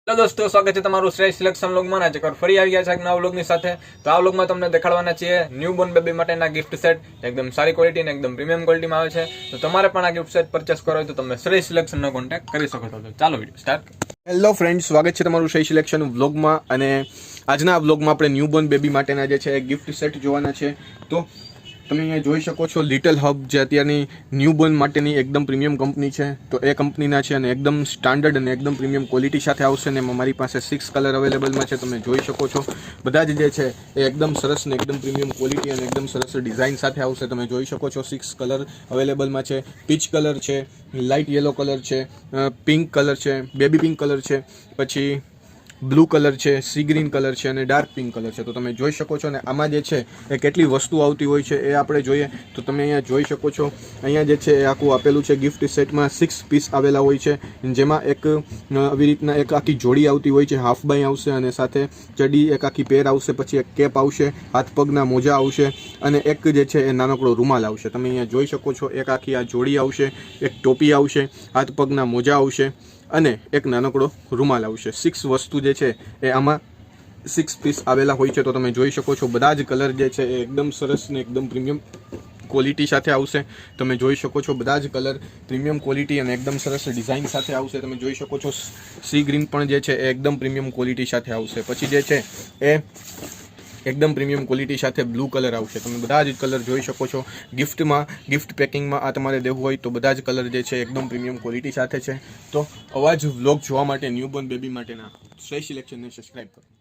Hello दोस्तों, स्वागत है તમારું શ્રેષ્ઠ સિલેક્શન વ્લોગમાં ને ચકર ફરી આવી ગયા છે એક નવા વ્લોગની સાથે। તો આ વ્લોગમાં તમને દેખાડવાના છીએ ન્યૂબોર્ન બેબી માટેના ગિફ્ટ સેટ એકદમ સારી ક્વોલિટી ને એકદમ પ્રીમિયમ ક્વોલિટીમાં આવે છે। તો તમારે પણ આ ગિફ્ટ સેટ પરચેસ કરવો હોય તો તમે શ્રેષ્ઠ સિલેક્શનનો કોન્ટેક્ટ કરી શકો છો। તો ચાલો વિડિયો સ્ટાર્ટ। હેલો ફ્રેન્ડ્સ, સ્વાગત છે તમારું શ્રેષ્ઠ સિલેક્શન વ્લોગમાં। અને આજના વ્લોગમાં આપણે ન્યૂબોર્ન બેબી માટેના જે છે ગિફ્ટ સેટ જોવાના છે। તો તમે અહીંયા જોઈ શકો છો લિટલ હબ, જે અત્યારની ન્યૂબોર્ન માટેની એકદમ પ્રીમિયમ કંપની છે। તો એ કંપનીના છે અને એકદમ સ્ટાન્ડર્ડ અને એકદમ પ્રીમિયમ ક્વોલિટી સાથે આવશે ને એમાં મારી પાસે 6 કલર અવેલેબલમાં છે। તમે જોઈ શકો છો બધા જ જે છે એ એકદમ સરસ ને એકદમ પ્રીમિયમ ક્વોલિટી અને એકદમ સરસ ડિઝાઇન સાથે આવશે। તમે જોઈ શકો છો 6 કલર અવેલેબલમાં છે। પીચ કલર છે, લાઇટ યલો કલર છે, પિંક કલર છે, બેબી પિંક કલર છે, પછી બ્લુ કલર છે, સી ગ્રીન કલર છે અને ડાર્ક પિંક કલર છે। તો તમે જોઈ શકો છો ને આમાં જે છે એ કેટલી વસ્તુ આવતી હોય છે એ આપણે જોઈએ તો તમે અહીંયા જોઈ શકો છો। અહીંયા જે છે એ આખું આપેલું છે ગિફ્ટ સેટમાં 6 પીસ આવેલા હોય છે, જેમાં એક આવી રીતના એક આખી જોડી આવતી હોય છે, હાફ બાય આવશે અને સાથે ચડી એક આખી પેર આવશે, પછી એક કેપ આવશે, હાથ પગના મોજા આવશે અને એક જે છે એ નાનકડો રૂમાલ આવશે। તમે અહીંયા જોઈ શકો છો એક આખી આ જોડી આવશે, એક ટોપી આવશે, હાથ પગના મોજા આવશે અને એક નાનકડો રૂમાલ આવશે। 6 વસ્તુ જે છે એ આમાં 6 પીસ આવેલા હોય છે। તો તમે જોઈ શકો છો બધા જ કલર જે છે એ એકદમ સરસ ને એકદમ પ્રીમિયમ ક્વોલિટી સાથે આવશે। તમે જોઈ શકો છો બધા જ કલર પ્રીમિયમ ક્વોલિટી અને એકદમ સરસ ડિઝાઇન સાથે આવશે। તમે જોઈ શકો છો સી ગ્રીન પણ જે છે એ એકદમ પ્રીમિયમ ક્વોલિટી સાથે આવશે। પછી જે છે એ એકદમ પ્રીમિયમ ક્વોલિટી સાથે બ્લુ કલર આવશે। તમે બધા જ કલર જોઈ શકો છો। ગિફ્ટ પેકિંગમાં આ તમારે દેવું હોય તો બધા જ કલર જે છે એકદમ પ્રીમિયમ ક્વોલિટી સાથે છે। તો આવા જ વ્લોગ જોવા માટે ન્યૂબોર્ન બેબી માટેના શ્રેષ્ઠ સિલેક્શનને સબસ્ક્રાઇબ કરો।